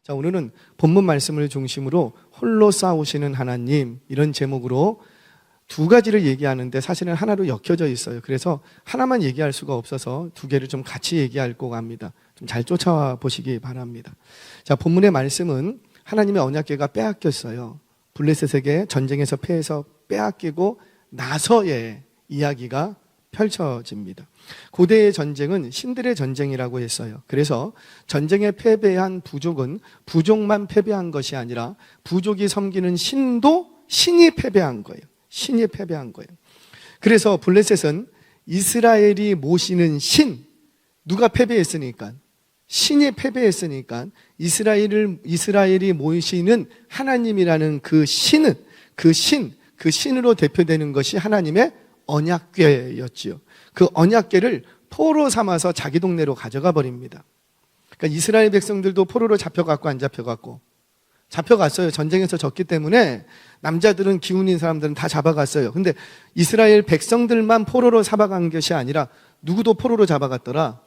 자, 오늘은 본문 말씀을 중심으로 홀로 싸우시는 하나님, 이런 제목으로 두 가지를 얘기하는데 사실은 하나로 엮여져 있어요. 그래서 하나만 얘기할 수가 없어서 두 개를 좀 같이 얘기하려고 합니다. 좀 잘 쫓아와 보시기 바랍니다. 자, 본문의 말씀은 하나님의 언약궤가 빼앗겼어요. 블레셋에게 전쟁에서 패해서 빼앗기고 나서의 이야기가 펼쳐집니다. 고대의 전쟁은 신들의 전쟁이라고 했어요. 그래서 전쟁에 패배한 부족은 부족만 패배한 것이 아니라 부족이 섬기는 신도 신이 패배한 거예요. 신이 패배한 거예요. 그래서 블레셋은 이스라엘이 모시는 신, 누가 패배했으니까? 신이 패배했으니까 이스라엘이 모시는 하나님이라는 그 신으로 대표되는 것이 하나님의 언약궤였지요. 그 언약궤를 포로 삼아서 자기 동네로 가져가 버립니다. 그러니까 이스라엘 백성들도 포로로 잡혀갔고 안 잡혀갔고 잡혀갔어요. 전쟁에서 졌기 때문에 남자들은 기운 있는 사람들은 다 잡아갔어요. 근데 이스라엘 백성들만 포로로 잡아간 것이 아니라 누구도 포로로 잡아갔더라?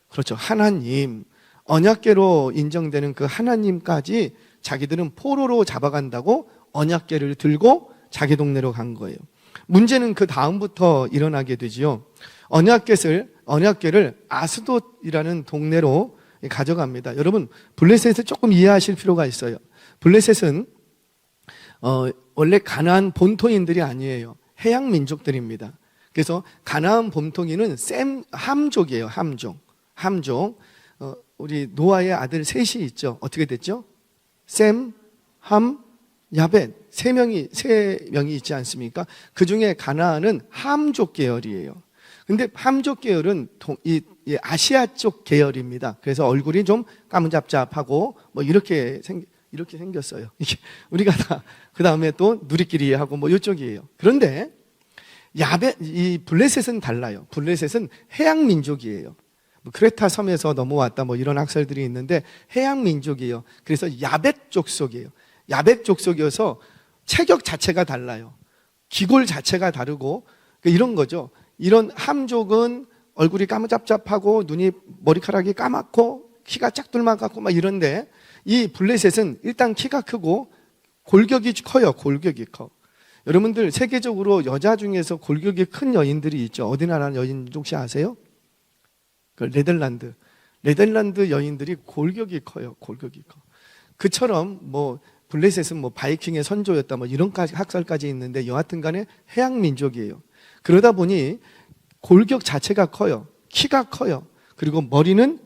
그렇죠. 하나님, 언약궤로 인정되는 그 하나님까지 자기들은 포로로 잡아간다고 언약궤를 들고 자기 동네로 간 거예요. 문제는 그 다음부터 일어나게 되지요. 언약궤를 아스돗이라는 동네로 가져갑니다. 여러분, 블레셋을 조금 이해하실 필요가 있어요. 블레셋은 원래 가나안 본토인들이 아니에요. 해양 민족들입니다. 그래서 가나안 본토인은 함족이에요. 함족. 우리 노아의 아들 셋이 있죠. 어떻게 됐죠? 셈, 함, 야벳, 세 명이 있지 않습니까? 그 중에 가나안은 함족 계열이에요. 근데 함족 계열은 이 아시아 쪽 계열입니다. 그래서 얼굴이 좀 까무잡잡하고 뭐 이렇게 생겼어요. 이게 우리가 다 그 다음에 또 누리끼리 하고 뭐 이쪽이에요. 그런데 이 블레셋은 달라요. 블레셋은 해양 민족이에요. 크레타 섬에서 넘어왔다 뭐 이런 학설들이 있는데 해양 민족이에요. 그래서 야벳 족속이에요. 야벳 족속이어서 체격 자체가 달라요. 기골 자체가 다르고 이런 거죠. 이런 함족은 얼굴이 까무잡잡하고 눈이 머리카락이 까맣고 키가 짝둘만 같고 막 이런데 이 블레셋은 일단 키가 크고 골격이 커요. 골격이 커. 여러분들 세계적으로 여자 중에서 골격이 큰 여인들이 있죠. 어디 나라 여인 혹시 아세요? 네덜란드 여인들이 골격이 커요. 골격이 커. 그처럼 뭐 블레셋은 뭐 바이킹의 선조였다 뭐 이런 학설까지 있는데 여하튼 간에 해양 민족이에요. 그러다 보니 골격 자체가 커요. 키가 커요. 그리고 머리는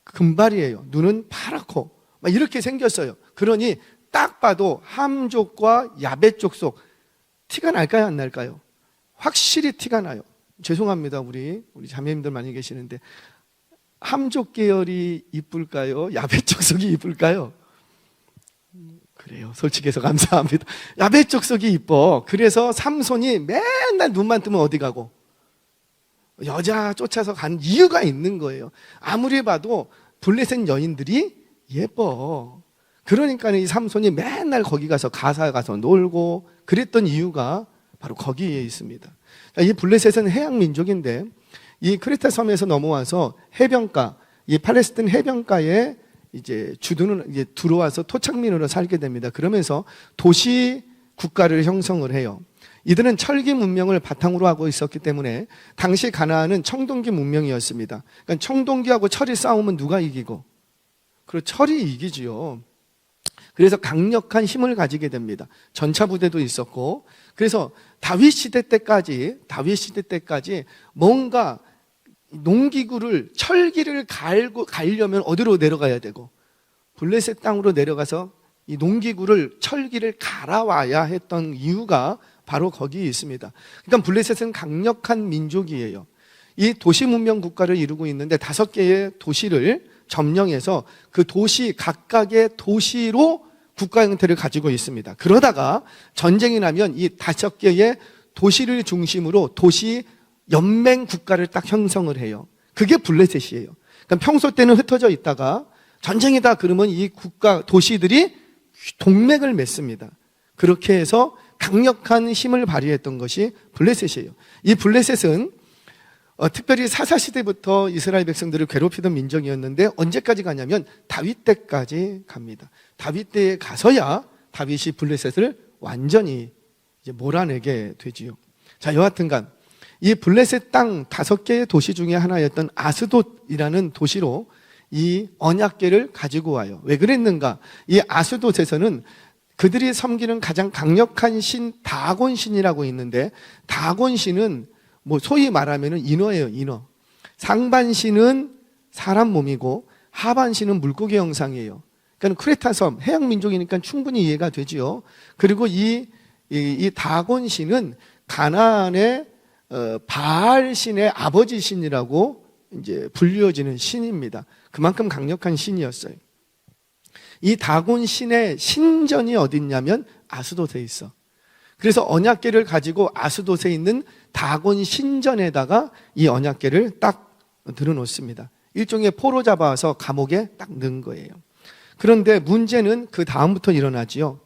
금발이에요. 눈은 파랗고 막 이렇게 생겼어요. 그러니 딱 봐도 함족과 야벳 족속 티가 날까요, 안 날까요? 확실히 티가 나요. 죄송합니다. 우리 자매님들 많이 계시는데 함족 계열이 이쁠까요? 야벳 족속이 이쁠까요? 그래요. 솔직해서 감사합니다. 야벳 족속이 이뻐. 그래서 삼손이 맨날 눈만 뜨면 어디 가고 여자 쫓아서 간 이유가 있는 거예요. 아무리 봐도 블레셋 여인들이 예뻐. 그러니까 이 삼손이 맨날 거기 가서 가사 가서 놀고 그랬던 이유가 바로 거기에 있습니다. 이 블레셋은 해양 민족인데 이 크레타 섬에서 넘어와서 해변가, 이 팔레스틴 해변가에 이제 이제 들어와서 토착민으로 살게 됩니다. 그러면서 도시 국가를 형성을 해요. 이들은 철기 문명을 바탕으로 하고 있었기 때문에 당시 가나안은 청동기 문명이었습니다. 그러니까 청동기하고 철이 싸우면 누가 이기고? 그리고 철이 이기지요. 그래서 강력한 힘을 가지게 됩니다. 전차 부대도 있었고, 그래서 다윗 시대 때까지 뭔가 농기구를 철기를 갈려면 어디로 내려가야 되고 블레셋 땅으로 내려가서 이 농기구를 철기를 갈아와야 했던 이유가 바로 거기에 있습니다. 그러니까 블레셋은 강력한 민족이에요. 이 도시 문명 국가를 이루고 있는데 5개의 도시를 점령해서 그 도시 각각의 도시로 국가 형태를 가지고 있습니다. 그러다가 전쟁이 나면 이 5개의 도시를 중심으로 도시 연맹 국가를 딱 형성을 해요. 그게 블레셋이에요. 그러니까 평소 때는 흩어져 있다가 전쟁이다 그러면 이 국가 도시들이 동맹을 맺습니다. 그렇게 해서 강력한 힘을 발휘했던 것이 블레셋이에요. 이 블레셋은 특별히 사사시대부터 이스라엘 백성들을 괴롭히던 민족이었는데 언제까지 가냐면 다윗 때까지 갑니다. 다윗 때에 가서야 다윗이 블레셋을 완전히 이제 몰아내게 되지요. 자, 여하튼간 이 블레셋 땅 5개의 도시 중에 하나였던 아스돗이라는 도시로 이 언약궤를 가지고 와요. 왜 그랬는가? 이 아스돗에서는 그들이 섬기는 가장 강력한 신 다곤 신이라고 있는데, 다곤 신은 뭐 소위 말하면 인어예요, 인어. 상반신은 사람 몸이고 하반신은 물고기 형상이에요. 그러니까 크레타섬, 해양 민족이니까 충분히 이해가 되지요. 그리고 이 다곤 신은 가나안의 바알 신의 아버지 신이라고 이제 불리워지는 신입니다. 그만큼 강력한 신이었어요. 이 다곤 신의 신전이 어디 있냐면 아스돗에 있어. 그래서 언약궤를 가지고 아스돗에 있는 다곤 신전에다가 이 언약궤를 딱 들어놓습니다. 일종의 포로 잡아서 감옥에 딱 넣은 거예요. 그런데 문제는 그 다음부터 일어나지요.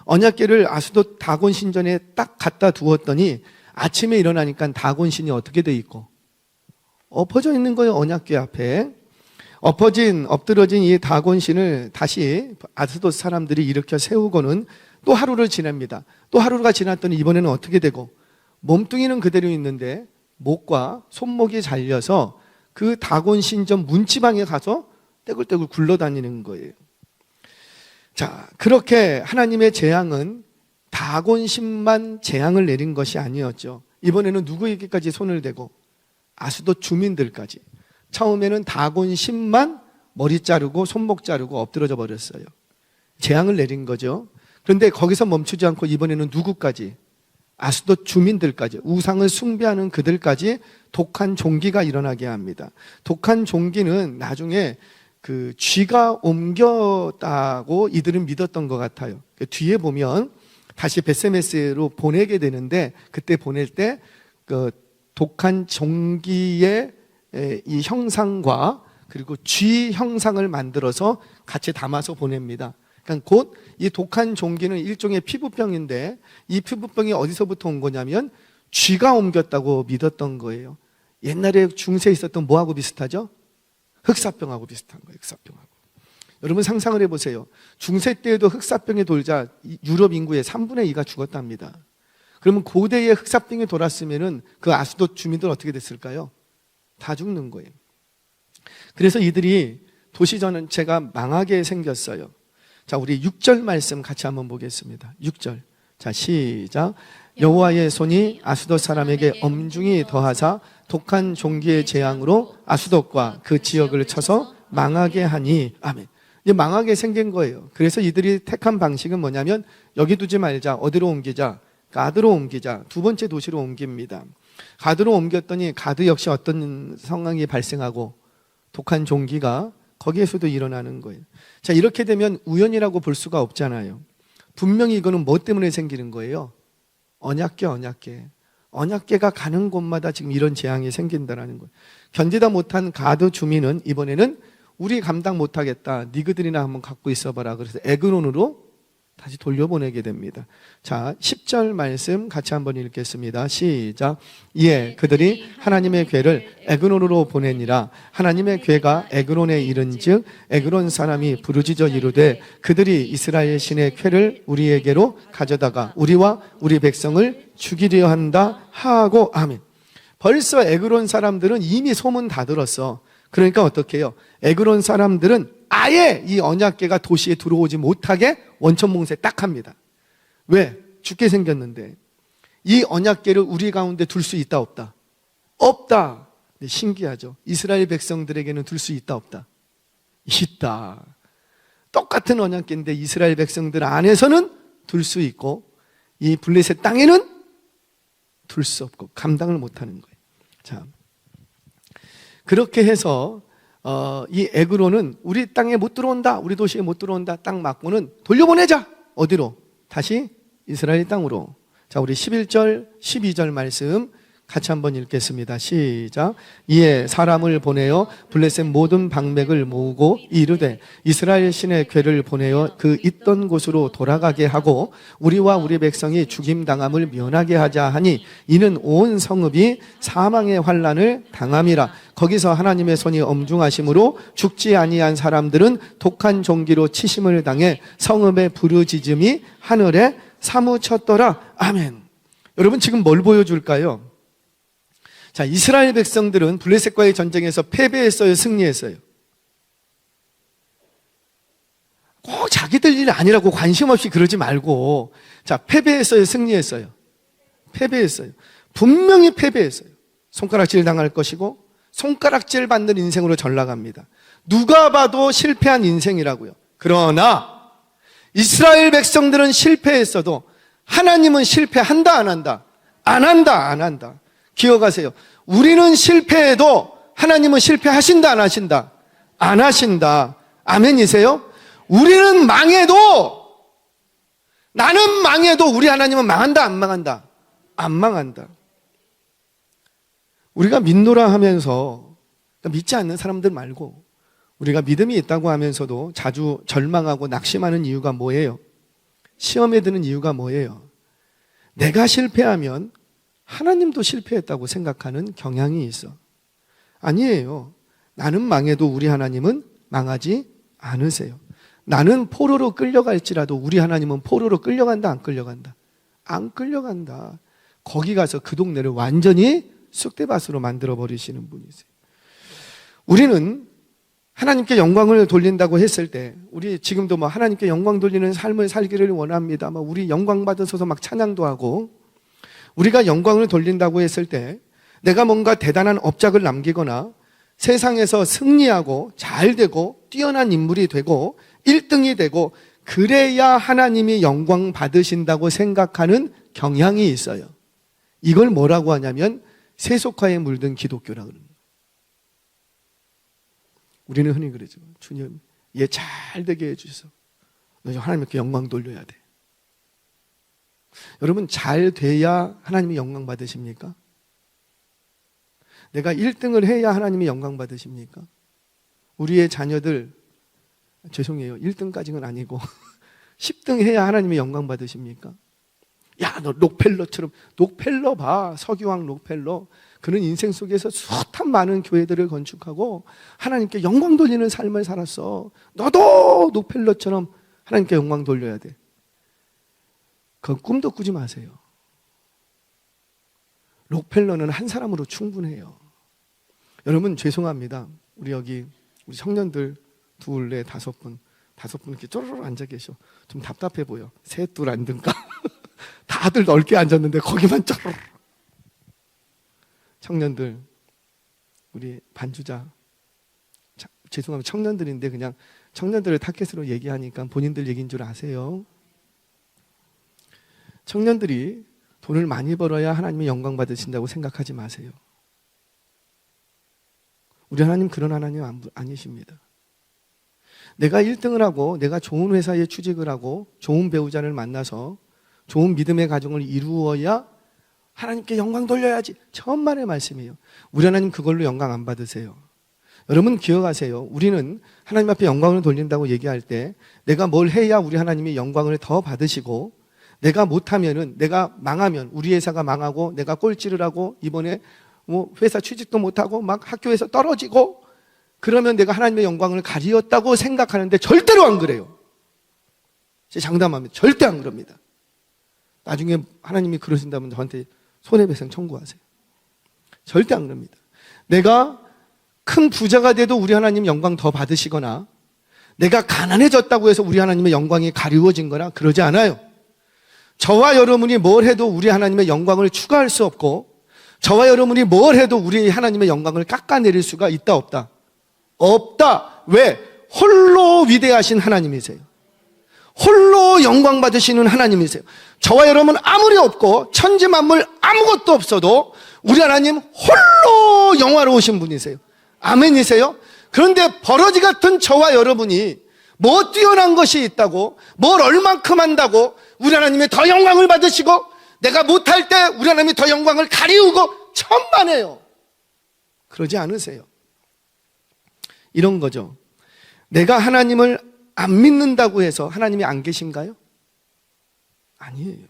언약궤를 아스돗 다곤 신전에 딱 갖다 두었더니 아침에 일어나니까 다곤 신이 어떻게 돼 있고 엎어져 있는 거예요. 언약궤 앞에 엎드러진 이 다곤 신을 다시 아스돗 사람들이 일으켜 세우고는 또 하루를 지냅니다. 또 하루가 지났더니 이번에는 어떻게 되고, 몸뚱이는 그대로 있는데 목과 손목이 잘려서 그 다곤 신전 문지방에 가서 떼굴떼굴 굴러다니는 거예요. 자, 그렇게 하나님의 재앙은 다곤 신만 재앙을 내린 것이 아니었죠. 이번에는 누구에게까지 손을 대고? 아스돗 주민들까지. 처음에는 다곤 신만 머리 자르고 손목 자르고 엎드러져 버렸어요. 재앙을 내린 거죠. 그런데 거기서 멈추지 않고 이번에는 누구까지? 아스돗 주민들까지, 우상을 숭배하는 그들까지 독한 종기가 일어나게 합니다. 독한 종기는 나중에 그 쥐가 옮겼다고 이들은 믿었던 것 같아요. 뒤에 보면 다시 벳세메스로 보내게 되는데, 그때 보낼 때 그 독한 종기의 이 형상과 그리고 쥐 형상을 만들어서 같이 담아서 보냅니다. 그러니까 곧 이 독한 종기는 일종의 피부병인데, 이 피부병이 어디서부터 온 거냐면 쥐가 옮겼다고 믿었던 거예요. 옛날에 중세에 있었던 뭐하고 비슷하죠? 흑사병하고 비슷한 거예요. 흑사병하고. 여러분 상상을 해보세요. 중세 때에도 흑사병이 돌자 유럽 인구의 3분의 2가 죽었답니다. 그러면 고대에 흑사병이 돌았으면 그 아스돗 주민들 어떻게 됐을까요? 다 죽는 거예요. 그래서 이들이 도시 전체가 망하게 생겼어요. 자, 우리 6절 말씀 같이 한번 보겠습니다. 6절. 자, 시작. 여호와의 손이 아스돗 사람에게 엄중히 더하사 독한 종기의 재앙으로 아스돗과 그 지역을 쳐서 망하게 하니. 아멘. 이제 망하게 생긴 거예요. 그래서 이들이 택한 방식은 뭐냐면, 여기 두지 말자, 어디로 옮기자? 가드로 옮기자. 두 번째 도시로 옮깁니다. 가드로 옮겼더니 가드 역시 어떤 상황이 발생하고 독한 종기가 거기에서도 일어나는 거예요. 자, 이렇게 되면 우연이라고 볼 수가 없잖아요. 분명히 이거는 뭐 때문에 생기는 거예요? 언약궤가 가는 곳마다 지금 이런 재앙이 생긴다는 거예요. 견디다 못한 가드 주민은 이번에는 우리 감당 못하겠다, 니그들이나 한번 갖고 있어봐라. 그래서 에그론으로 다시 돌려보내게 됩니다. 자, 10절 말씀 같이 한번 읽겠습니다. 시작. 이에 그들이 하나님의 궤를 에그론으로 보내니라. 하나님의 궤가 에그론에 이른즉 에그론 사람이 부르짖어 이르되 그들이 이스라엘 신의 궤를 우리에게로 가져다가 우리와 우리 백성을 죽이려 한다 하고. 아멘. 벌써 에그론 사람들은 이미 소문 다 들었어. 그러니까 어떻게 해요? 에그론 사람들은 아예 이 언약궤가 도시에 들어오지 못하게 원천 봉쇄 딱 합니다. 왜? 죽게 생겼는데. 이 언약궤를 우리 가운데 둘 수 있다 없다? 없다. 네, 신기하죠? 이스라엘 백성들에게는 둘 수 있다 없다? 있다. 똑같은 언약궤인데 이스라엘 백성들 안에서는 둘 수 있고 이 블레셋 땅에는 둘 수 없고 감당을 못하는 거예요. 자, 그렇게 해서 이 에그론은 우리 땅에 못 들어온다, 우리 도시에 못 들어온다 딱 맞고는 돌려보내자. 어디로? 다시 이스라엘 땅으로. 자, 우리 11절 12절 말씀 같이 한번 읽겠습니다. 시작. 이에 사람을 보내어 블레셋 모든 방맥을 모으고 이르되 이스라엘 신의 궤를 보내어 그 있던 곳으로 돌아가게 하고 우리와 우리 백성이 죽임당함을 면하게 하자 하니 이는 온 성읍이 사망의 환난을 당함이라. 거기서 하나님의 손이 엄중하심으로 죽지 아니한 사람들은 독한 종기로 치심을 당해 성읍의 부르짖음이 하늘에 사무쳤더라. 아멘. 여러분 지금 뭘 보여줄까요? 자, 이스라엘 백성들은 블레셋과의 전쟁에서 패배했어요, 승리했어요? 꼭 자기들 일 아니라고 관심 없이 그러지 말고, 자, 패배했어요, 승리했어요? 패배했어요. 분명히 패배했어요. 손가락질 당할 것이고 손가락질 받는 인생으로 전락합니다. 누가 봐도 실패한 인생이라고요. 그러나 이스라엘 백성들은 실패했어도 하나님은 실패한다 안 한다? 안 한다 안 한다. 기억하세요. 우리는 실패해도 하나님은 실패하신다 안 하신다? 안 하신다. 아멘이세요? 우리는 망해도, 나는 망해도 우리 하나님은 망한다 안 망한다? 안 망한다. 우리가 믿노라 하면서 믿지 않는 사람들 말고 우리가 믿음이 있다고 하면서도 자주 절망하고 낙심하는 이유가 뭐예요? 시험에 드는 이유가 뭐예요? 내가 실패하면 하나님도 실패했다고 생각하는 경향이 있어. 아니에요. 나는 망해도 우리 하나님은 망하지 않으세요. 나는 포로로 끌려갈지라도 우리 하나님은 포로로 끌려간다 안 끌려간다? 안 끌려간다. 거기 가서 그 동네를 완전히 쑥대밭으로 만들어버리시는 분이세요. 우리는 하나님께 영광을 돌린다고 했을 때, 우리 지금도 뭐 하나님께 영광 돌리는 삶을 살기를 원합니다. 막 우리 영광 받으셔서 막 찬양도 하고, 우리가 영광을 돌린다고 했을 때 내가 뭔가 대단한 업적을 남기거나 세상에서 승리하고 잘 되고 뛰어난 인물이 되고 1등이 되고 그래야 하나님이 영광 받으신다고 생각하는 경향이 있어요. 이걸 뭐라고 하냐면 세속화에 물든 기독교라고 합니다. 우리는 흔히 그러죠. 주님, 얘 잘 되게 해주셔서 하나님께 영광 돌려야 돼. 여러분, 잘 돼야 하나님이 영광 받으십니까? 내가 1등을 해야 하나님이 영광 받으십니까? 우리의 자녀들, 죄송해요, 1등까지는 아니고 10등 해야 하나님이 영광 받으십니까? 야, 너 록펠러처럼, 록펠러 봐, 서기왕 록펠러. 그는 인생 속에서 숱한 많은 교회들을 건축하고 하나님께 영광 돌리는 삶을 살았어. 너도 록펠러처럼 하나님께 영광 돌려야 돼. 그건 꿈도 꾸지 마세요. 록펠러는 한 사람으로 충분해요. 여러분, 죄송합니다. 우리 여기 우리 청년들 둘, 넷, 5분 이렇게 쪼르르 앉아 계셔. 좀 답답해 보여. 셋, 둘 앉든가. 다들 넓게 앉았는데 거기만 쪼르르. 청년들, 우리 반주자, 죄송합니다. 청년들인데 그냥 청년들을 타겟으로 얘기하니까 본인들 얘기인 줄 아세요. 청년들이 돈을 많이 벌어야 하나님이 영광 받으신다고 생각하지 마세요. 우리 하나님 그런 하나님 아니십니다. 내가 1등을 하고 내가 좋은 회사에 취직을 하고 좋은 배우자를 만나서 좋은 믿음의 가정을 이루어야 하나님께 영광 돌려야지. 천만의 말씀이에요. 우리 하나님 그걸로 영광 안 받으세요. 여러분 기억하세요. 우리는 하나님 앞에 영광을 돌린다고 얘기할 때 내가 뭘 해야 우리 하나님이 영광을 더 받으시고, 내가 못하면은, 내가 망하면, 우리 회사가 망하고 내가 꼴찌를 하고 이번에 뭐 회사 취직도 못하고 막 학교에서 떨어지고 그러면 내가 하나님의 영광을 가리었다고 생각하는데 절대로 안 그래요. 제 장담합니다. 절대 안 그럽니다. 나중에 하나님이 그러신다면 저한테 손해배상 청구하세요. 절대 안 그럽니다. 내가 큰 부자가 돼도 우리 하나님 영광 더 받으시거나 내가 가난해졌다고 해서 우리 하나님의 영광이 가리워진 거나 그러지 않아요. 저와 여러분이 뭘 해도 우리 하나님의 영광을 추가할 수 없고, 저와 여러분이 뭘 해도 우리 하나님의 영광을 깎아내릴 수가 있다 없다? 없다. 왜? 홀로 위대하신 하나님이세요. 홀로 영광 받으시는 하나님이세요. 저와 여러분 아무리 없고 천지 만물 아무것도 없어도 우리 하나님 홀로 영화로우신 분이세요. 아멘이세요? 그런데 버러지 같은 저와 여러분이 뭐 뛰어난 것이 있다고, 뭘 얼만큼 한다고 우리 하나님이 더 영광을 받으시고, 내가 못할 때 우리 하나님이 더 영광을 가리우고 천만에요. 그러지 않으세요? 이런 거죠. 내가 하나님을 안 믿는다고 해서 하나님이 안 계신가요? 아니에요.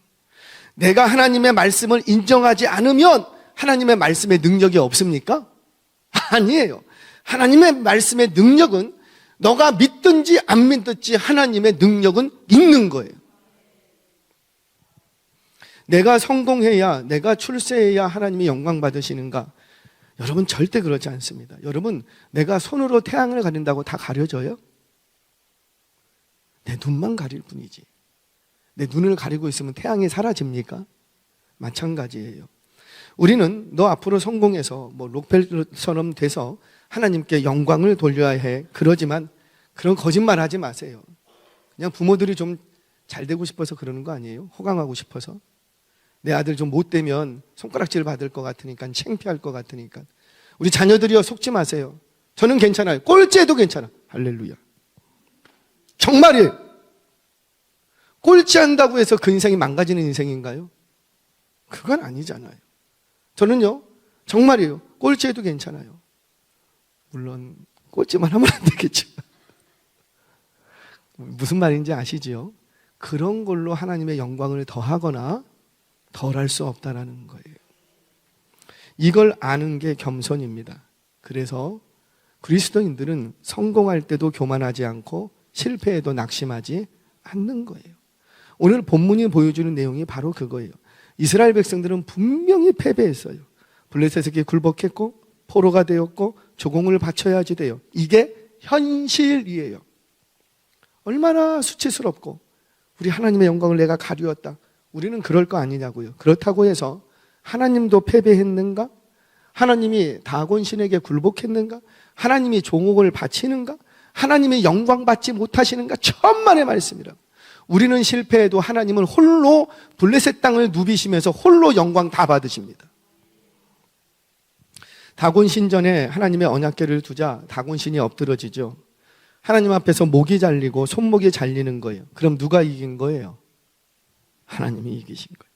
내가 하나님의 말씀을 인정하지 않으면 하나님의 말씀의 능력이 없습니까? 아니에요. 하나님의 말씀의 능력은 너가 믿든지 안 믿든지 하나님의 능력은 있는 거예요. 내가 성공해야, 내가 출세해야 하나님이 영광 받으시는가? 여러분 절대 그렇지 않습니다. 여러분, 내가 손으로 태양을 가린다고 다 가려져요? 내 눈만 가릴 뿐이지. 내 눈을 가리고 있으면 태양이 사라집니까? 마찬가지예요. 우리는 너 앞으로 성공해서 뭐 록펠러처럼 돼서 하나님께 영광을 돌려야 해. 그러지만 그런 거짓말 하지 마세요. 그냥 부모들이 좀 잘 되고 싶어서 그러는 거 아니에요? 호강하고 싶어서. 내 아들 좀 못되면 손가락질 받을 것 같으니까, 창피할 것 같으니까. 우리 자녀들이요, 속지 마세요. 저는 괜찮아요. 꼴찌해도 괜찮아. 할렐루야. 정말이에요. 꼴찌한다고 해서 그 인생이 망가지는 인생인가요? 그건 아니잖아요. 저는요, 정말이에요. 꼴찌해도 괜찮아요. 물론 꼴찌만 하면 안 되겠죠. 무슨 말인지 아시지요? 그런 걸로 하나님의 영광을 더하거나 덜할 수 없다라는 거예요. 이걸 아는 게 겸손입니다. 그래서 그리스도인들은 성공할 때도 교만하지 않고 실패해도 낙심하지 않는 거예요. 오늘 본문이 보여주는 내용이 바로 그거예요. 이스라엘 백성들은 분명히 패배했어요. 블레셋에게 굴복했고 포로가 되었고 조공을 바쳐야지 돼요. 이게 현실이에요. 얼마나 수치스럽고 우리 하나님의 영광을 내가 가리웠다. 우리는 그럴 거 아니냐고요. 그렇다고 해서 하나님도 패배했는가? 하나님이 다곤 신에게 굴복했는가? 하나님이 종옥을 바치는가? 하나님의 영광 받지 못하시는가? 천만의 말씀이라. 우리는 실패해도 하나님은 홀로 블레셋 땅을 누비시면서 홀로 영광 다 받으십니다. 다곤 신전에 하나님의 언약궤를 두자 다곤 신이 엎드러지죠. 하나님 앞에서 목이 잘리고 손목이 잘리는 거예요. 그럼 누가 이긴 거예요? 하나님이 이기신 거예요.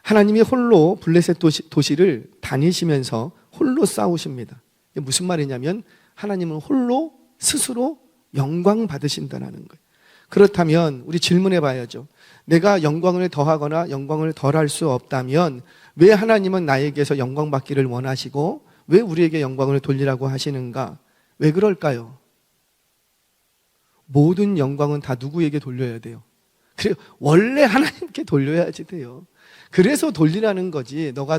하나님이 홀로 블레셋 도시를 다니시면서 홀로 싸우십니다. 이게 무슨 말이냐면 하나님은 홀로 스스로 영광 받으신다는 거예요. 그렇다면 우리 질문해 봐야죠. 내가 영광을 더하거나 영광을 덜할 수 없다면 왜 하나님은 나에게서 영광 받기를 원하시고 왜 우리에게 영광을 돌리라고 하시는가? 왜 그럴까요? 모든 영광은 다 누구에게 돌려야 돼요? 그래, 원래 하나님께 돌려야지 돼요. 그래서 돌리라는 거지. 너가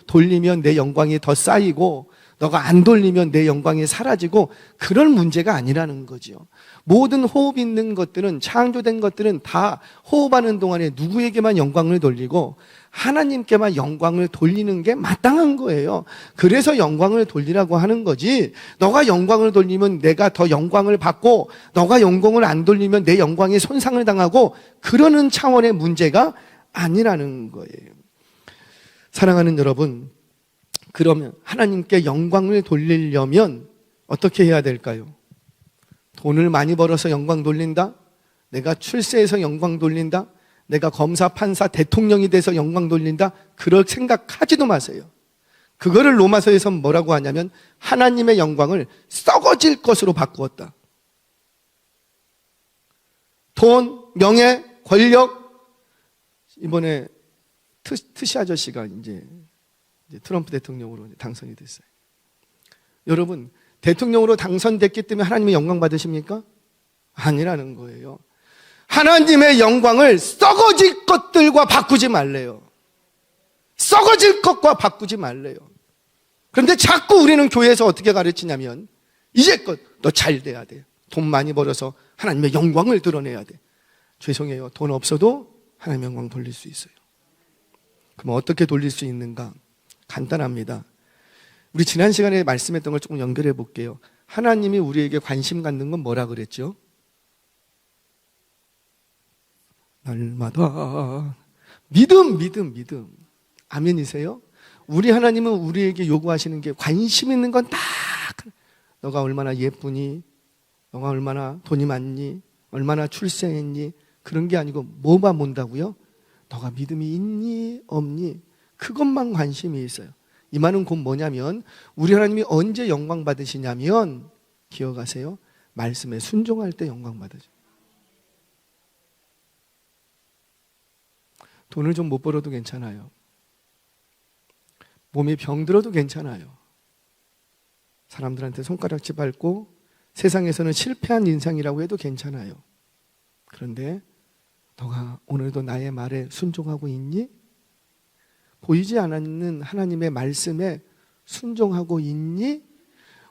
돌리면 내 영광이 더 쌓이고 너가 안 돌리면 내 영광이 사라지고 그런 문제가 아니라는 거죠. 모든 호흡 있는 것들은, 창조된 것들은 다 호흡하는 동안에 누구에게만 영광을 돌리고 하나님께만 영광을 돌리는 게 마땅한 거예요. 그래서 영광을 돌리라고 하는 거지. 너가 영광을 돌리면 내가 더 영광을 받고 너가 영광을 안 돌리면 내 영광이 손상을 당하고 그러는 차원의 문제가 아니라는 거예요. 사랑하는 여러분, 그러면 하나님께 영광을 돌리려면 어떻게 해야 될까요? 돈을 많이 벌어서 영광 돌린다? 내가 출세해서 영광 돌린다? 내가 검사, 판사, 대통령이 돼서 영광 돌린다? 그럴 생각하지도 마세요. 그거를 로마서에서 뭐라고 하냐면 하나님의 영광을 썩어질 것으로 바꾸었다. 돈, 명예, 권력. 이번에 트시 아저씨가 이제 트럼프 대통령으로 당선이 됐어요. 여러분, 대통령으로 당선됐기 때문에 하나님의 영광 받으십니까? 아니라는 거예요. 하나님의 영광을 썩어질 것들과 바꾸지 말래요. 썩어질 것과 바꾸지 말래요. 그런데 자꾸 우리는 교회에서 어떻게 가르치냐면 이제껏 너 잘 돼야 돼. 돈 많이 벌어서 하나님의 영광을 드러내야 돼. 죄송해요. 돈 없어도 하나님의 영광 돌릴 수 있어요. 그럼 어떻게 돌릴 수 있는가? 간단합니다. 우리 지난 시간에 말씀했던 걸 조금 연결해 볼게요. 하나님이 우리에게 관심 갖는 건 뭐라 그랬죠? 날마다 믿음. 아멘이세요? 우리 하나님은 우리에게 요구하시는 게 관심 있는 건 딱 너가 얼마나 예쁘니? 너가 얼마나 돈이 많니? 얼마나 출세했니? 그런 게 아니고 뭐만 본다고요? 너가 믿음이 있니? 없니? 그것만 관심이 있어요. 이 말은 곧 뭐냐면 우리 하나님이 언제 영광 받으시냐면 기억하세요. 말씀에 순종할 때 영광 받으죠. 돈을 좀 못 벌어도 괜찮아요. 몸이 병들어도 괜찮아요. 사람들한테 손가락질 밟고 세상에서는 실패한 인생이라고 해도 괜찮아요. 그런데 너가 오늘도 나의 말에 순종하고 있니? 보이지 않는 하나님의 말씀에 순종하고 있니?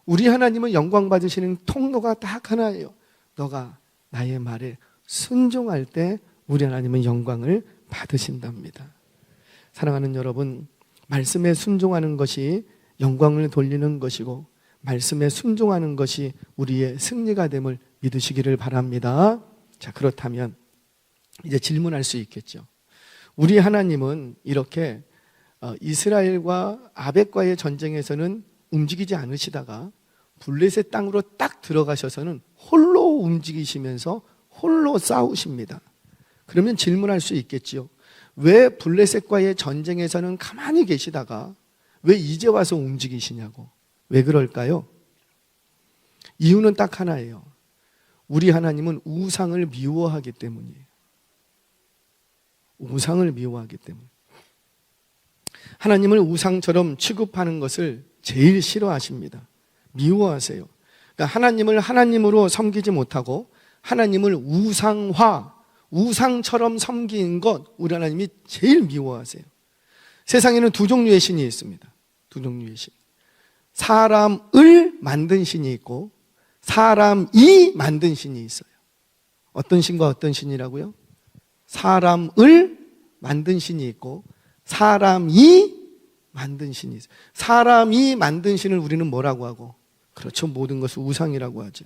우리 하나님은 영광 받으시는 통로가 딱 하나예요. 너가 나의 말에 순종할 때 우리 하나님은 영광을 받으신답니다. 사랑하는 여러분, 말씀에 순종하는 것이 영광을 돌리는 것이고 말씀에 순종하는 것이 우리의 승리가 됨을 믿으시기를 바랍니다. 자, 그렇다면 이제 질문할 수 있겠죠. 우리 하나님은 이렇게 이스라엘과 아벡과의 전쟁에서는 움직이지 않으시다가 블레셋 땅으로 딱 들어가셔서는 홀로 움직이시면서 홀로 싸우십니다. 그러면 질문할 수 있겠지요. 왜 블레셋과의 전쟁에서는 가만히 계시다가 왜 이제 와서 움직이시냐고. 왜 그럴까요? 이유는 딱 하나예요. 우리 하나님은 우상을 미워하기 때문이에요. 우상을 미워하기 때문에. 하나님을 우상처럼 취급하는 것을 제일 싫어하십니다. 미워하세요. 그러니까 하나님을 하나님으로 섬기지 못하고 하나님을 우상처럼 섬기는 것 우리 하나님이 제일 미워하세요. 세상에는 두 종류의 신이 있습니다. 두 종류의 신. 사람을 만든 신이 있고 사람이 만든 신이 있어요. 어떤 신과 어떤 신이라고요? 사람을 만든 신이 있고 사람이 만든 신이 있어요. 사람이 만든 신을 우리는 뭐라고 하고? 그렇죠. 모든 것을 우상이라고 하죠.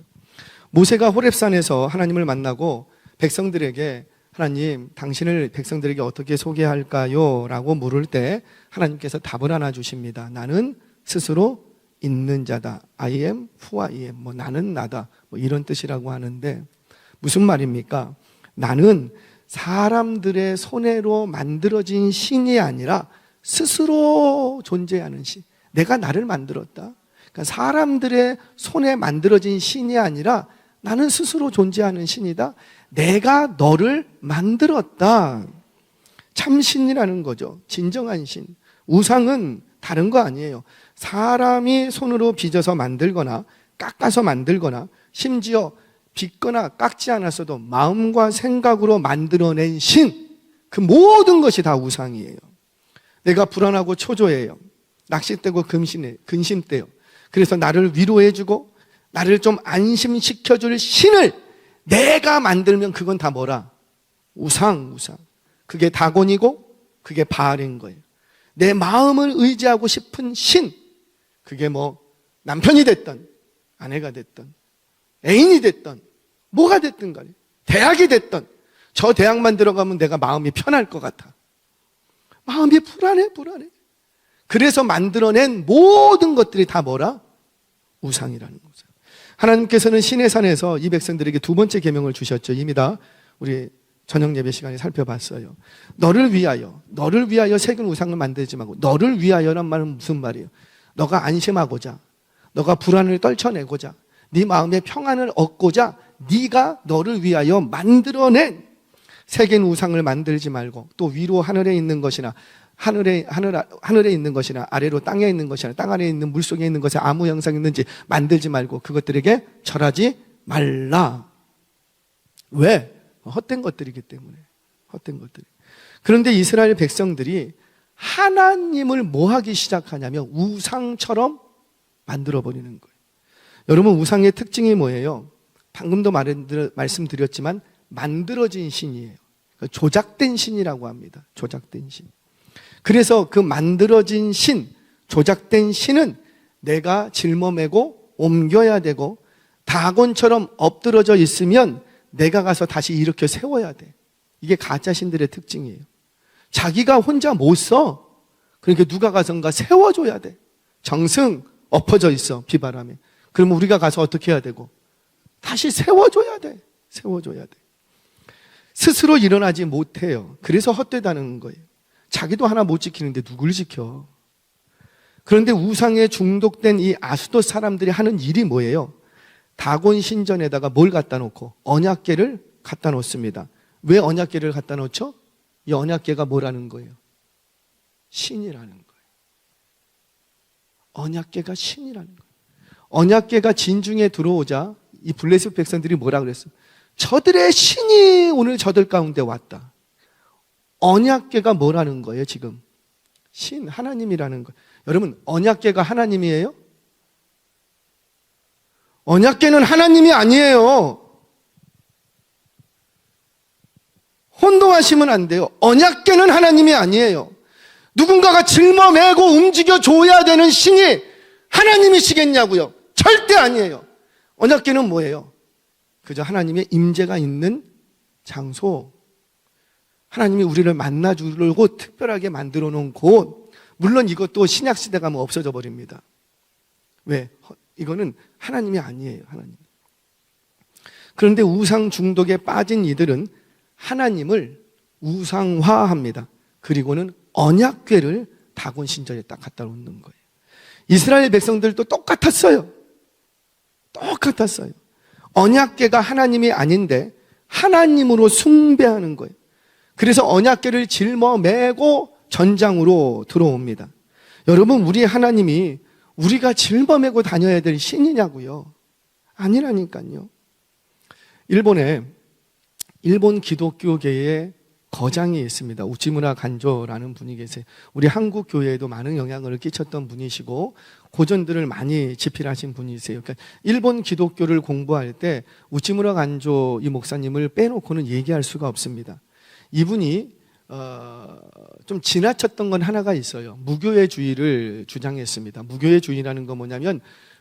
모세가 호렙산에서 하나님을 만나고 백성들에게 하나님, 당신을 백성들에게 어떻게 소개할까요? 라고 물을 때 하나님께서 답을 하나 주십니다. 나는 스스로 있는 자다. I am who I am. 나는 나다. 이런 뜻이라고 하는데 무슨 말입니까? 나는 사람들의 손으로 만들어진 신이 아니라 스스로 존재하는 신. 내가 나를 만들었다. 그러니까 사람들의 손에 만들어진 신이 아니라 나는 스스로 존재하는 신이다. 내가 너를 만들었다. 참신이라는 거죠. 진정한 신. 우상은 다른 거 아니에요. 사람이 손으로 빚어서 만들거나 깎아서 만들거나 심지어 빚거나 깎지 않았어도 마음과 생각으로 만들어낸 신. 그 모든 것이 다 우상이에요. 내가 불안하고 초조해요. 낚싯대고 근심돼요. 그래서 나를 위로해주고 나를 좀 안심시켜줄 신을 내가 만들면 그건 다 뭐라? 우상. 그게 다곤이고 그게 바알인 거예요. 내 마음을 의지하고 싶은 신. 그게 남편이 됐든 아내가 됐든 애인이 됐든 뭐가 됐든 간에 대학이 됐든 저 대학만 들어가면 내가 마음이 편할 것 같아. 마음이 불안해. 그래서 만들어낸 모든 것들이 다 뭐라? 우상이라는 거죠. 하나님께서는 시내산에서 이 백성들에게 두 번째 계명을 주셨죠. 이미 다 우리 저녁 예배 시간에 살펴봤어요. 너를 위하여 새긴 우상을 만들지 말고 너를 위하여란 말은 무슨 말이에요? 너가 안심하고자, 너가 불안을 떨쳐내고자, 네 마음의 평안을 얻고자 네가 너를 위하여 만들어낸 새긴 우상을 만들지 말고 또 위로 하늘에 있는 것이나 하늘에 있는 것이나 아래로 땅에 있는 것이나 땅 아래에 있는 물속에 있는 것에 아무 형상이 있는지 만들지 말고 그것들에게 절하지 말라. 왜? 헛된 것들이기 때문에. 헛된 것들이. 그런데 이스라엘 백성들이 하나님을 뭐 하기 시작하냐면 우상처럼 만들어버리는 거예요. 여러분, 우상의 특징이 뭐예요? 방금도 말씀드렸지만 만들어진 신이에요. 조작된 신이라고 합니다. 조작된 신. 그래서 그 만들어진 신, 조작된 신은 내가 짊어매고 옮겨야 되고 다곤처럼 엎드러져 있으면 내가 가서 다시 일으켜 세워야 돼. 이게 가짜 신들의 특징이에요. 자기가 혼자 못 써. 그러니까 누가 가선가 세워줘야 돼. 정승 엎어져 있어, 비바람에. 그러면 우리가 가서 어떻게 해야 되고? 다시 세워줘야 돼. 스스로 일어나지 못해요. 그래서 헛되다는 거예요. 자기도 하나 못 지키는데 누굴 지켜? 그런데 우상에 중독된 이 아스돗 사람들이 하는 일이 뭐예요? 다곤 신전에다가 뭘 갖다 놓고? 언약궤를 갖다 놓습니다. 왜 언약궤를 갖다 놓죠? 이 언약궤가 뭐라는 거예요? 신이라는 거예요. 언약궤가 신이라는 거예요. 언약궤가 진중에 들어오자 이 블레셋 백성들이 뭐라 그랬어요? 저들의 신이 오늘 저들 가운데 왔다. 언약궤가 뭐라는 거예요, 지금? 신, 하나님이라는 거예요. 여러분, 언약궤가 하나님이에요? 언약궤는 하나님이 아니에요. 혼동하시면 안 돼요. 언약궤는 하나님이 아니에요. 누군가가 짊어매고 움직여 줘야 되는 신이 하나님이시겠냐고요? 절대 아니에요. 언약궤는 뭐예요? 그저 하나님의 임재가 있는 장소, 하나님이 우리를 만나주려고 특별하게 만들어 놓은 곳. 물론 이것도 신약시대 가면 없어져 버립니다. 왜? 이거는 하나님이 아니에요. 하나님. 그런데 우상 중독에 빠진 이들은 하나님을 우상화합니다. 그리고는 언약궤를 다곤 신전에 딱 갖다 놓는 거예요. 이스라엘 백성들도 똑같았어요. 똑같았어요. 언약궤가 하나님이 아닌데 하나님으로 숭배하는 거예요. 그래서 언약궤를 짊어매고 전장으로 들어옵니다. 여러분, 우리 하나님이 우리가 짊어매고 다녀야 될 신이냐고요? 아니라니까요. 일본 기독교계에 거장이 있습니다. 우치무라 간조라는 분이 계세요. 우리 한국 교회에도 많은 영향을 끼쳤던 분이시고 고전들을 많이 집필하신 분이세요. 그러니까 일본 기독교를 공부할 때 우치무라 간조 이 목사님을 빼놓고는 얘기할 수가 없습니다. 이분이 좀 지나쳤던 건 하나가 있어요. 무교회주의를 주장했습니다. 무교회주의라는 건 뭐냐면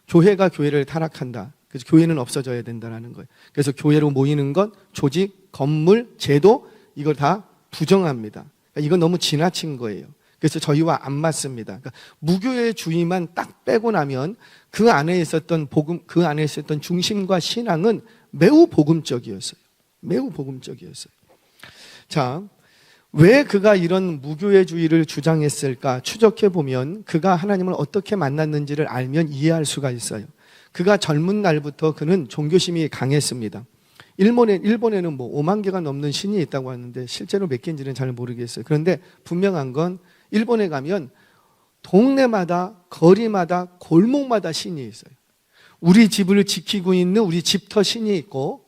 교회가 교회를 타락한다. 그래서 교회는 없어져야 된다는 거예요. 그래서 교회로 모이는 것, 조직, 건물, 제도 이걸 다 부정합니다. 그러니까 이건 너무 지나친 거예요. 그래서 저희와 안 맞습니다. 그러니까 무교회주의만 딱 빼고 나면 그 안에 있었던 복음, 그 안에 있었던 중심과 신앙은 매우 복음적이었어요. 매우 복음적이었어요. 자, 왜 그가 이런 무교회주의를 주장했을까 추적해 보면 그가 하나님을 어떻게 만났는지를 알면 이해할 수가 있어요. 그가 젊은 날부터 그는 종교심이 강했습니다. 일본에는 뭐 5만 개가 넘는 신이 있다고 하는데 실제로 몇 개인지는 잘 모르겠어요. 그런데 분명한 건 일본에 가면 동네마다 거리마다 골목마다 신이 있어요. 우리 집을 지키고 있는 우리 집터 신이 있고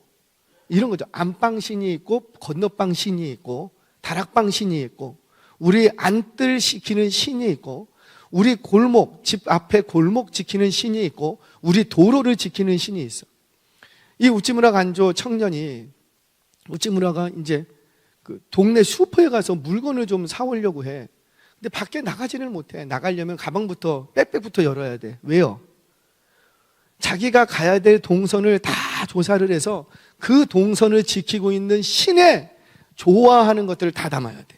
이런 거죠. 안방 신이 있고 건너방 신이 있고 다락방 신이 있고 우리 안뜰 지키는 신이 있고 우리 골목, 집 앞에 골목 지키는 신이 있고 우리 도로를 지키는 신이 있어. 이 우찌무라 간조 청년이 우찌무라가 이제 그 동네 슈퍼에 가서 물건을 좀 사오려고 해. 근데 밖에 나가지를 못해. 나가려면 가방부터 백팩부터 열어야 돼. 왜요? 자기가 가야 될 동선을 다 조사를 해서 그 동선을 지키고 있는 신의 좋아하는 것들을 다 담아야 돼.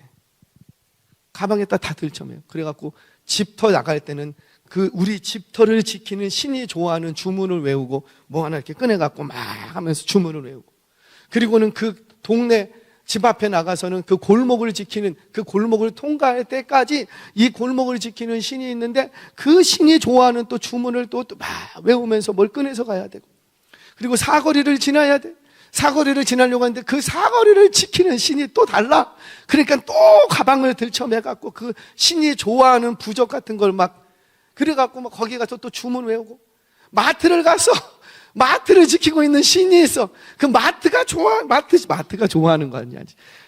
가방에다 다 들쳐매요. 그래갖고 집터 나갈 때는 그 우리 집터를 지키는 신이 좋아하는 주문을 외우고 뭐 하나 이렇게 꺼내갖고 막 하면서 주문을 외우고 그리고는 그 동네 집 앞에 나가서는 그 골목을 지키는 그 골목을 통과할 때까지 이 골목을 지키는 신이 있는데 그 신이 좋아하는 또 주문을 또 막 외우면서 뭘 꺼내서 가야 되고 그리고 사거리를 지나야 돼. 사거리를 지나려고 하는데 그 사거리를 지키는 신이 또 달라. 그러니까 또 가방을 들쳐매갖고 그 신이 좋아하는 부적 같은 걸 막 그래갖고 막 거기 가서 또 주문 외우고 마트를 가서 마트를 지키고 있는 신이 있어. 그 마트가 좋아하는 거 아니야.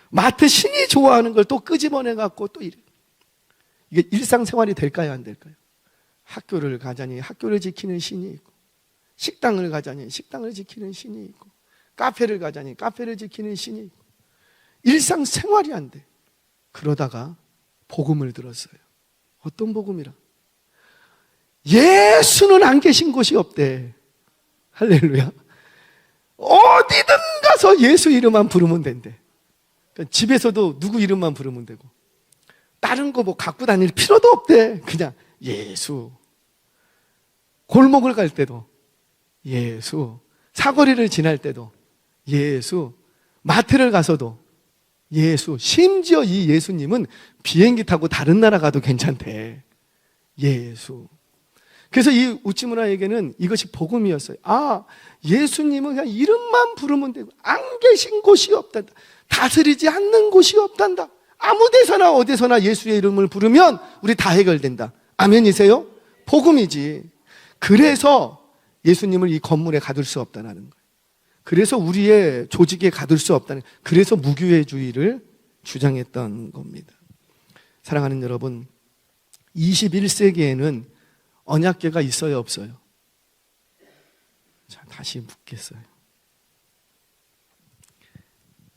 마트 신이 좋아하는 걸 또 끄집어내갖고 또 이래. 이게 일상생활이 될까요? 안 될까요? 학교를 가자니 학교를 지키는 신이 있고 식당을 가자니 식당을 지키는 신이 있고 카페를 가자니 카페를 지키는 신이 있고 일상생활이 안 돼. 그러다가 복음을 들었어요. 어떤 복음이라? 예수는 안 계신 곳이 없대. 할렐루야. 어디든 가서 예수 이름만 부르면 된대. 그러니까 집에서도 누구 이름만 부르면 되고 다른 거 뭐 갖고 다닐 필요도 없대. 그냥 예수. 골목을 갈 때도 예수. 사거리를 지날 때도 예수. 마트를 가서도 예수. 심지어 이 예수님은 비행기 타고 다른 나라 가도 괜찮대. 예수. 그래서 이 우찌무라에게는 이것이 복음이었어요. 아, 예수님은 그냥 이름만 부르면 되고 안 계신 곳이 없단다. 다스리지 않는 곳이 없단다. 아무 데서나 어디서나 예수의 이름을 부르면 우리 다 해결된다. 아멘이세요? 복음이지. 그래서 예수님을 이 건물에 가둘 수 없다는 거예요. 그래서 우리의 조직에 가둘 수 없다는 거예요. 그래서 무교회주의를 주장했던 겁니다. 사랑하는 여러분, 21세기에는 언약궤가 있어요, 없어요? 자, 다시 묻겠어요.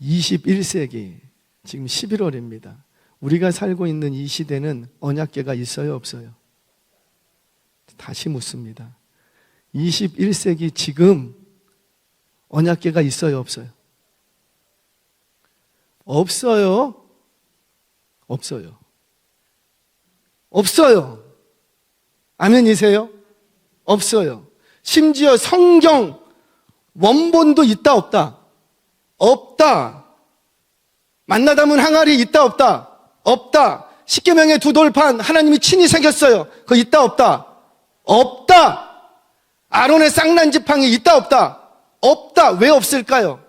21세기, 지금 11월입니다. 우리가 살고 있는 이 시대는 언약궤가 있어요, 없어요? 다시 묻습니다. 21세기 지금 언약궤가 있어요, 없어요? 없어요? 없어요. 없어요. 아멘이세요? 없어요. 심지어 성경 원본도 있다, 없다? 없다. 만나 담은 항아리 있다, 없다? 없다. 십계명의 두 돌판 하나님이 친히 새겼어요. 그거 있다, 없다? 없다. 아론의 쌍난 지팡이 있다, 없다? 없다. 왜 없을까요?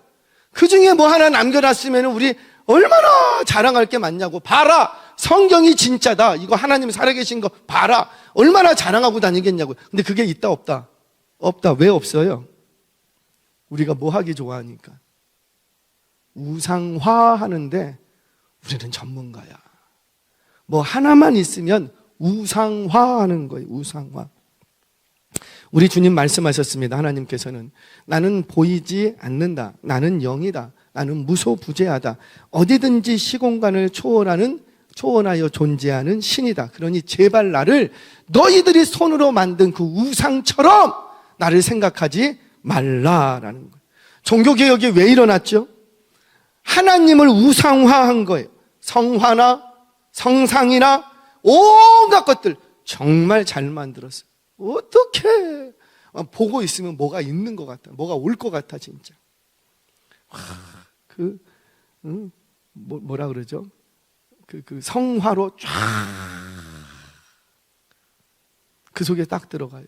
그 중에 뭐 하나 남겨놨으면 우리 얼마나 자랑할 게 많냐고. 봐라, 성경이 진짜다. 이거 하나님 살아계신 거 봐라. 얼마나 자랑하고 다니겠냐고. 근데 그게 있다, 없다? 없다. 왜 없어요? 우리가 뭐 하기 좋아하니까. 우상화 하는데 우리는 전문가야. 뭐 하나만 있으면 우상화 하는 거예요. 우상화. 우리 주님 말씀하셨습니다. 하나님께서는 나는 보이지 않는다. 나는 영이다. 나는 무소부재하다. 어디든지 시공간을 초월하여 존재하는 신이다. 그러니 제발 나를 너희들이 손으로 만든 그 우상처럼 나를 생각하지 말라라는 거예요. 종교개혁이 왜 일어났죠? 하나님을 우상화한 거예요. 성화나 성상이나 온갖 것들 정말 잘 만들었어요. 어떻게 보고 있으면 뭐가 있는 것 같아. 뭐가 올 것 같아 진짜. 뭐라 그러죠? 그 성화로 쫙 그 속에 딱 들어가요.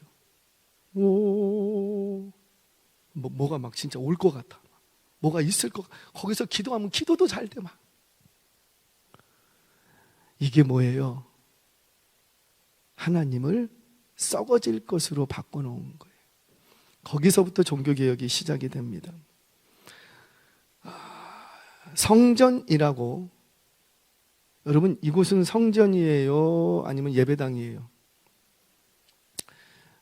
오, 뭐가 막 진짜 올 것 같아. 뭐가 있을 것 같아. 거기서 기도하면 기도도 잘 돼 막. 이게 뭐예요? 하나님을 썩어질 것으로 바꿔놓은 거예요. 거기서부터 종교개혁이 시작이 됩니다. 성전이라고, 여러분 이곳은 성전이에요? 아니면 예배당이에요?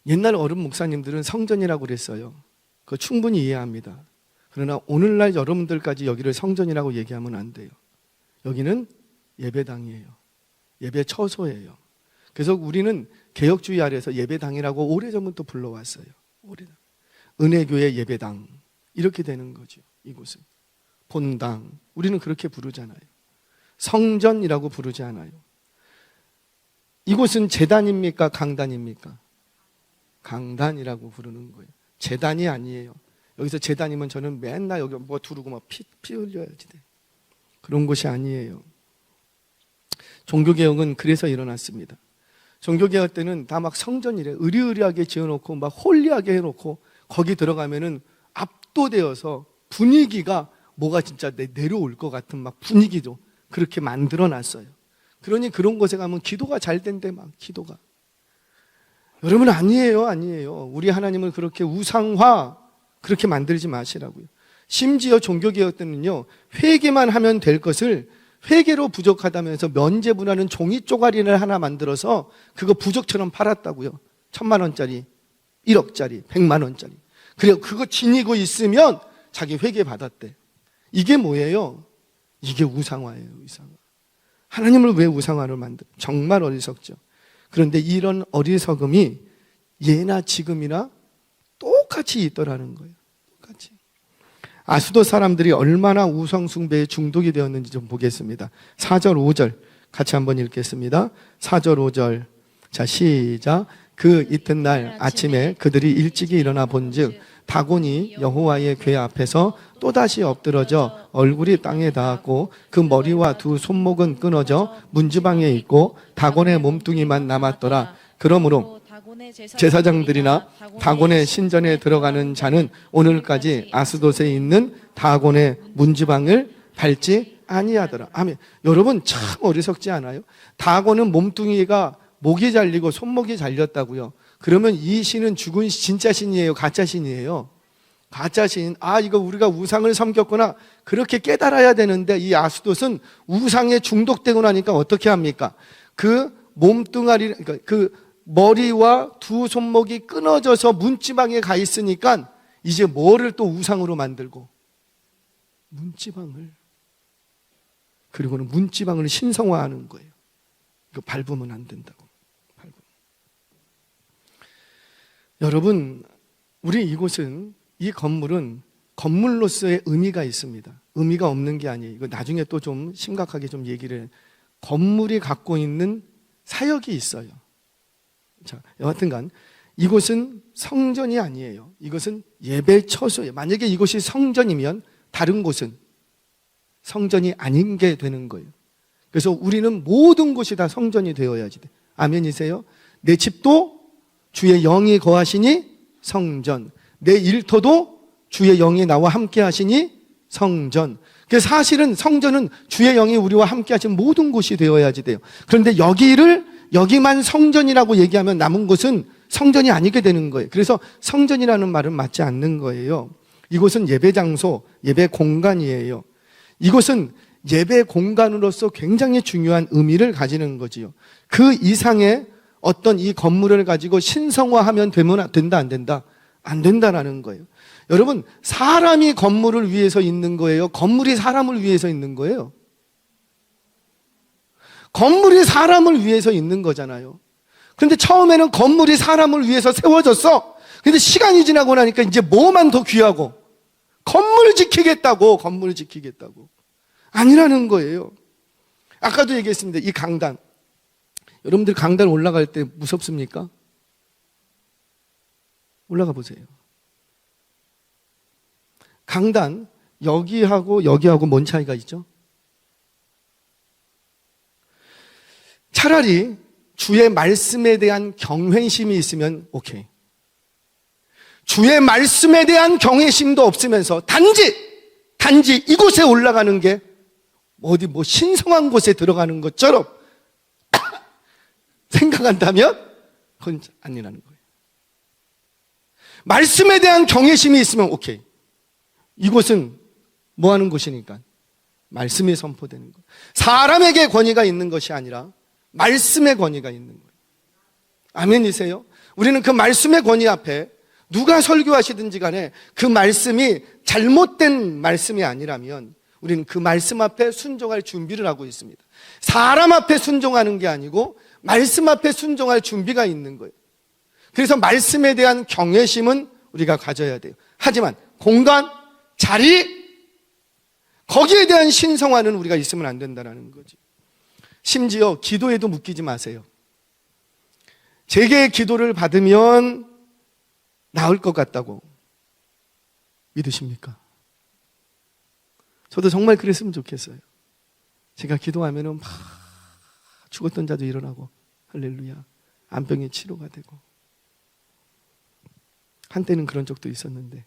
옛날 어른 목사님들은 성전이라고 그랬어요. 그거 충분히 이해합니다. 그러나 오늘날 여러분들까지 여기를 성전이라고 얘기하면 안 돼요. 여기는 예배당이에요. 예배 처소예요. 그래서 우리는 개혁주의 아래에서 예배당이라고 오래전부터 불러왔어요. 오래전. 은혜교회 예배당 이렇게 되는 거죠. 이곳은 본당, 우리는 그렇게 부르잖아요. 성전이라고 부르지 않아요. 이곳은 제단입니까? 강단입니까? 강단이라고 부르는 거예요. 제단이 아니에요. 여기서 제단이면 저는 맨날 여기 뭐 두르고 막 피 흘려야지 돼. 그런 곳이 아니에요. 종교개혁은 그래서 일어났습니다. 종교개혁 때는 다 막 성전이래. 으리으리하게 지어놓고 막 홀리하게 해놓고 거기 들어가면은 압도되어서 분위기가 뭐가 진짜 내려올 것 같은 막 분위기도 그렇게 만들어놨어요. 그러니 그런 곳에 가면 기도가 잘 된대 막 기도가. 여러분 아니에요. 우리 하나님을 그렇게 우상화 그렇게 만들지 마시라고요. 심지어 종교개혁 때는요, 회개만 하면 될 것을 회개로 부족하다면서 면죄부라는 종이 쪼가리를 하나 만들어서 그거 부적처럼 팔았다고요. 1,000만 원짜리, 1억짜리, 100만 원짜리. 그래요. 그거 지니고 있으면 자기 회개 받았대. 이게 뭐예요? 이게 우상화예요. 우상화. 하나님을 왜 우상화를 만들어? 정말 어리석죠. 그런데 이런 어리석음이 예나 지금이나 똑같이 있더라는 거예요. 똑같이. 아수도 사람들이 얼마나 우상숭배에 중독이 되었는지 좀 보겠습니다. 4절 5절 같이 한번 읽겠습니다. 4절 5절. 자, 시작. 그 이튿날 아침에 그들이 일찍이 일어나 본즉 다곤이 여호와의 궤 앞에서 또다시 엎드러져 얼굴이 땅에 닿았고 그 머리와 두 손목은 끊어져 문지방에 있고 다곤의 몸뚱이만 남았더라. 그러므로 제사장들이나 다곤의 신전에 들어가는 자는 오늘까지 아스돗에 있는 다곤의 문지방을 밟지 아니하더라. 아멘. 여러분 참 어리석지 않아요? 다곤은 몸뚱이가 목이 잘리고 손목이 잘렸다고요. 그러면 이 신은 죽은 진짜 신이에요, 가짜 신이에요? 가짜 신. 이거 우리가 우상을 섬겼구나, 그렇게 깨달아야 되는데, 이 아스돗은 우상에 중독되고 나니까 어떻게 합니까? 그 몸뚱아리, 그러니까 그 머리와 두 손목이 끊어져서 문지방에 가 있으니까 이제 뭐를 또 우상으로 만들고, 문지방을, 그리고는 문지방을 신성화하는 거예요. 이거 밟으면 안 된다고. 여러분, 우리 이곳은, 이 건물은 건물로서의 의미가 있습니다. 의미가 없는 게 아니에요. 이거 나중에 또 좀 심각하게 좀 얘기를 해요. 건물이 갖고 있는 사역이 있어요. 자, 여하튼간 이곳은 성전이 아니에요. 이것은 예배 처소예요. 만약에 이곳이 성전이면 다른 곳은 성전이 아닌 게 되는 거예요. 그래서 우리는 모든 곳이 다 성전이 되어야지 돼. 아멘이세요? 내 집도 주의 영이 거하시니 성전, 내 일터도 주의 영이 나와 함께 하시니 성전. 그래서 사실은 성전은 주의 영이 우리와 함께 하신 모든 곳이 되어야지 돼요. 그런데 여기만 성전이라고 얘기하면 남은 곳은 성전이 아니게 되는 거예요. 그래서 성전이라는 말은 맞지 않는 거예요. 이곳은 예배 장소, 예배 공간이에요. 이곳은 예배 공간으로서 굉장히 중요한 의미를 가지는 거지요. 그 이상의 어떤 이 건물을 가지고 신성화하면 된다, 안 된다? 안 된다라는 거예요. 여러분, 사람이 건물을 위해서 있는 거예요? 건물이 사람을 위해서 있는 거예요? 건물이 사람을 위해서 있는 거잖아요. 그런데 처음에는 건물이 사람을 위해서 세워졌어. 근데 시간이 지나고 나니까 이제 뭐만 더 귀하고, 건물을 지키겠다고. 아니라는 거예요. 아까도 얘기했습니다. 이 강단. 여러분들 강단 올라갈 때 무섭습니까? 올라가 보세요. 강단, 여기하고 뭔 차이가 있죠? 차라리 주의 말씀에 대한 경외심이 있으면 오케이. 주의 말씀에 대한 경외심도 없으면서 단지 이곳에 올라가는 게 어디 신성한 곳에 들어가는 것처럼 생각한다면 그건 아니라는 거예요. 말씀에 대한 경외심이 있으면 오케이. 이곳은 뭐 하는 곳이니까? 말씀이 선포되는 것. 사람에게 권위가 있는 것이 아니라 말씀의 권위가 있는 거예요. 아멘이세요? 우리는 그 말씀의 권위 앞에 누가 설교하시든지 간에 그 말씀이 잘못된 말씀이 아니라면 우리는 그 말씀 앞에 순종할 준비를 하고 있습니다. 사람 앞에 순종하는 게 아니고 말씀 앞에 순종할 준비가 있는 거예요. 그래서 말씀에 대한 경외심은 우리가 가져야 돼요. 하지만 공간, 자리, 거기에 대한 신성화는 우리가 있으면 안 된다는 거지. 심지어 기도에도 묶이지 마세요. 제게 기도를 받으면 나을 것 같다고 믿으십니까? 저도 정말 그랬으면 좋겠어요. 제가 기도하면은 막 죽었던 자도 일어나고 할렐루야, 암병이 치료가 되고. 한때는 그런 적도 있었는데,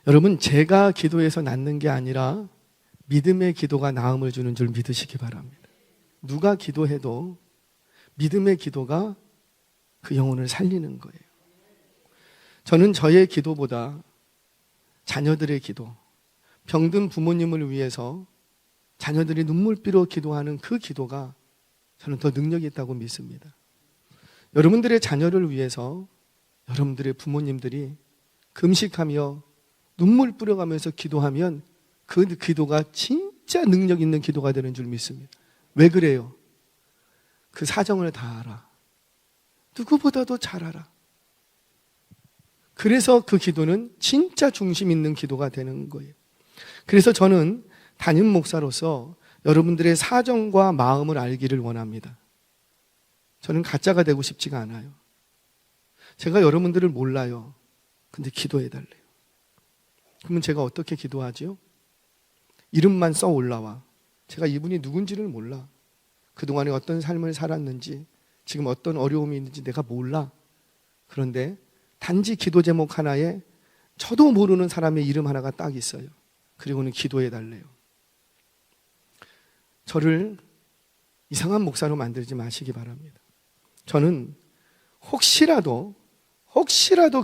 여러분, 제가 기도해서 낫는 게 아니라 믿음의 기도가 나음을 주는 줄 믿으시기 바랍니다. 누가 기도해도 믿음의 기도가 그 영혼을 살리는 거예요. 저는 저의 기도보다 자녀들의 기도, 병든 부모님을 위해서 자녀들이 눈물비로 기도하는 그 기도가 저는 더 능력이 있다고 믿습니다. 여러분들의 자녀를 위해서 여러분들의 부모님들이 금식하며 눈물 뿌려가면서 기도하면 그 기도가 진짜 능력 있는 기도가 되는 줄 믿습니다. 왜 그래요? 그 사정을 다 알아. 누구보다도 잘 알아. 그래서 그 기도는 진짜 중심 있는 기도가 되는 거예요. 그래서 저는 담임 목사로서 여러분들의 사정과 마음을 알기를 원합니다. 저는 가짜가 되고 싶지가 않아요. 제가 여러분들을 몰라요. 근데 기도해달래요. 그러면 제가 어떻게 기도하지요? 이름만 써 올라와. 제가 이분이 누군지를 몰라. 그동안에 어떤 삶을 살았는지, 지금 어떤 어려움이 있는지 내가 몰라. 그런데 단지 기도 제목 하나에 저도 모르는 사람의 이름 하나가 딱 있어요. 그리고는 기도해 달래요. 저를 이상한 목사로 만들지 마시기 바랍니다. 저는 혹시라도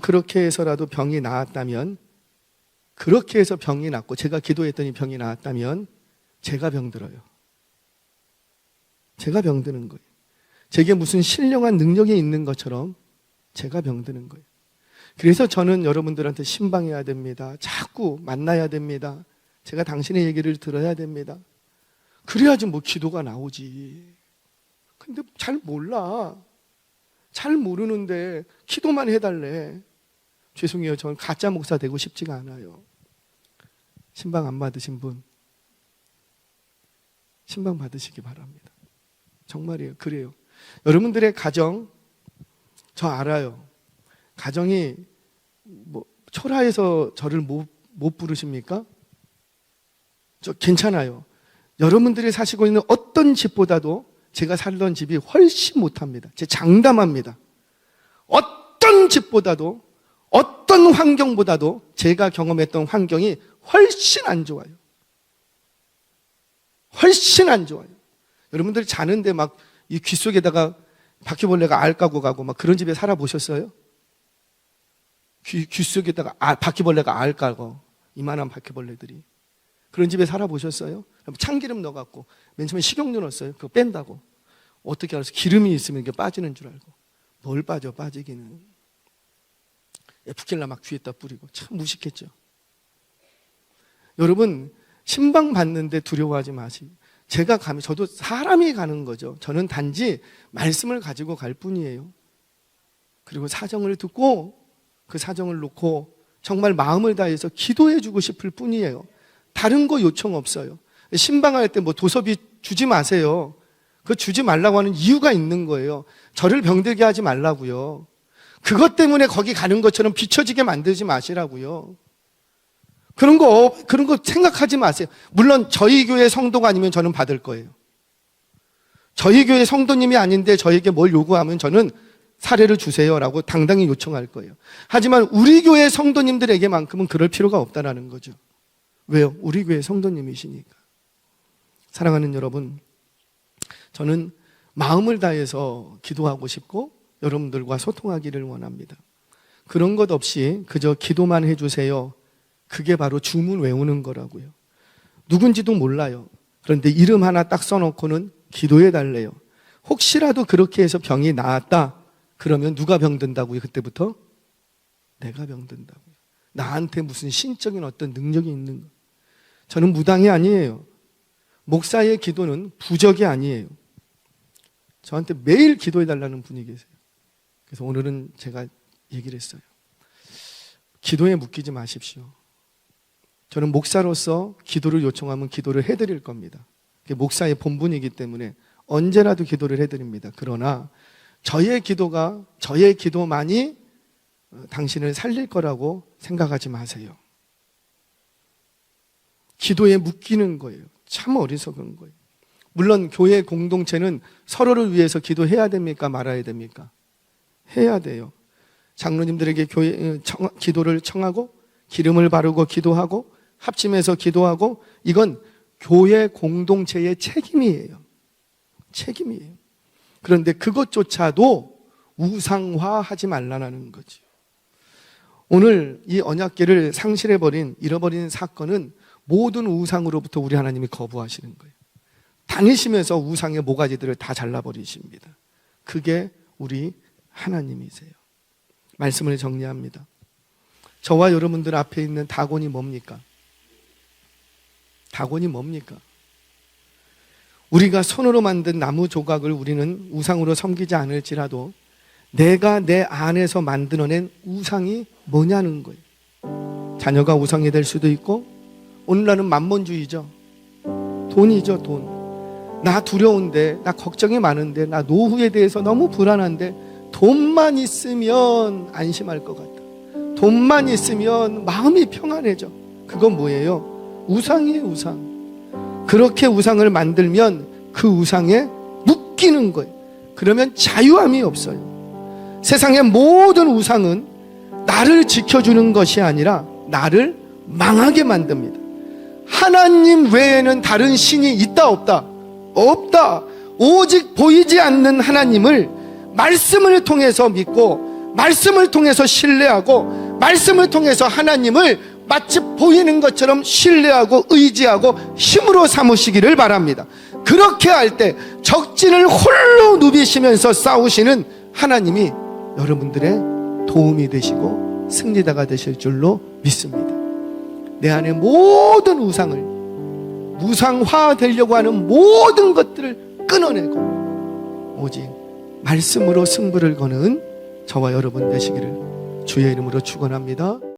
그렇게 해서라도 병이 나았다면, 그렇게 해서 병이 낫고 제가 기도했더니 병이 나았다면 제가 병들어요. 제가 병드는 거예요. 제게 무슨 신령한 능력이 있는 것처럼 제가 병드는 거예요. 그래서 저는 여러분들한테 신방해야 됩니다. 자꾸 만나야 됩니다. 제가 당신의 얘기를 들어야 됩니다. 그래야지 뭐 기도가 나오지. 근데 잘 몰라. 잘 모르는데 기도만 해달래. 죄송해요. 저는 가짜 목사 되고 싶지가 않아요. 신방 안 받으신 분, 신방 받으시기 바랍니다. 정말이에요. 그래요. 여러분들의 가정, 저 알아요. 가정이 뭐 초라해서 저를 못 부르십니까? 저 괜찮아요. 여러분들이 사시고 있는 어떤 집보다도 제가 살던 집이 훨씬 못합니다. 제 장담합니다. 어떤 집보다도, 어떤 환경보다도 제가 경험했던 환경이 훨씬 안 좋아요. 훨씬 안 좋아요. 여러분들 자는데 막 이 귀 속에다가 바퀴벌레가 알 까고 가고 막 그런 집에 살아보셨어요? 귀 속에다가 바퀴벌레가 알 까고, 이만한 바퀴벌레들이. 그런 집에 살아보셨어요? 참기름 넣어갖고 맨 처음에 식용유 넣었어요. 그거 뺀다고. 어떻게 알아서 기름이 있으면 이게 빠지는 줄 알고. 뭘 빠져, 빠지기는. 에프킬라 막 귀에다 뿌리고. 참 무식했죠. 여러분, 신방 받는데 두려워하지 마시고. 제가 가면, 저도 사람이 가는 거죠. 저는 단지 말씀을 가지고 갈 뿐이에요. 그리고 사정을 듣고 그 사정을 놓고 정말 마음을 다해서 기도해 주고 싶을 뿐이에요. 다른 거 요청 없어요. 신방할 때 뭐 도서비 주지 마세요. 그거 주지 말라고 하는 이유가 있는 거예요. 저를 병들게 하지 말라고요. 그것 때문에 거기 가는 것처럼 비춰지게 만들지 마시라고요. 그런 거 생각하지 마세요. 물론 저희 교회 성도가 아니면 저는 받을 거예요. 저희 교회 성도님이 아닌데 저에게 뭘 요구하면 저는 사례를 주세요라고 당당히 요청할 거예요. 하지만 우리 교회 성도님들에게만큼은 그럴 필요가 없다라는 거죠. 왜요? 우리 교회 성도님이시니까. 사랑하는 여러분, 저는 마음을 다해서 기도하고 싶고 여러분들과 소통하기를 원합니다. 그런 것 없이 그저 기도만 해주세요. 그게 바로 주문 외우는 거라고요. 누군지도 몰라요. 그런데 이름 하나 딱 써놓고는 기도해 달래요. 혹시라도 그렇게 해서 병이 나았다 그러면 누가 병든다고요? 그때부터? 내가 병든다고요. 나한테 무슨 신적인 어떤 능력이 있는 거. 저는 무당이 아니에요. 목사의 기도는 부적이 아니에요. 저한테 매일 기도해 달라는 분이 계세요. 그래서 오늘은 제가 얘기를 했어요. 기도에 묶이지 마십시오. 저는 목사로서 기도를 요청하면 기도를 해드릴 겁니다. 그게 목사의 본분이기 때문에 언제라도 기도를 해드립니다. 그러나 저의 기도만이 당신을 살릴 거라고 생각하지 마세요. 기도에 묶이는 거예요. 참 어리석은 거예요. 물론 교회 공동체는 서로를 위해서 기도해야 됩니까? 말아야 됩니까? 해야 돼요. 장로님들에게 기도를 청하고 기름을 바르고 기도하고 합심해서 기도하고, 이건 교회 공동체의 책임이에요. 책임이에요. 그런데 그것조차도 우상화하지 말라는 거죠. 오늘 이 언약궤를 상실해버린, 잃어버린 사건은 모든 우상으로부터 우리 하나님이 거부하시는 거예요. 다니시면서 우상의 모가지들을 다 잘라버리십니다. 그게 우리 하나님이세요. 말씀을 정리합니다. 저와 여러분들 앞에 있는 다곤이 뭡니까? 다곤이 뭡니까? 우리가 손으로 만든 나무 조각을 우리는 우상으로 섬기지 않을지라도 내가 내 안에서 만들어낸 우상이 뭐냐는 거예요. 자녀가 우상이 될 수도 있고, 오늘날은 만몬주의죠. 돈이죠, 돈. 나 두려운데, 나 걱정이 많은데, 나 노후에 대해서 너무 불안한데 돈만 있으면 안심할 것 같다. 돈만 있으면 마음이 평안해져. 그건 뭐예요? 우상이에요, 우상. 그렇게 우상을 만들면 그 우상에 묶이는 거예요. 그러면 자유함이 없어요. 세상의 모든 우상은 나를 지켜주는 것이 아니라 나를 망하게 만듭니다. 하나님 외에는 다른 신이 있다 없다? 없다. 오직 보이지 않는 하나님을 말씀을 통해서 믿고 말씀을 통해서 신뢰하고 말씀을 통해서 하나님을 마치 보이는 것처럼 신뢰하고 의지하고 힘으로 삼으시기를 바랍니다. 그렇게 할 때 적진을 홀로 누비시면서 싸우시는 하나님이 여러분들의 도움이 되시고 승리자가 되실 줄로 믿습니다. 내 안에 모든 우상을, 무상화되려고 하는 모든 것들을 끊어내고 오직 말씀으로 승부를 거는 저와 여러분 되시기를 주의 이름으로 축원합니다.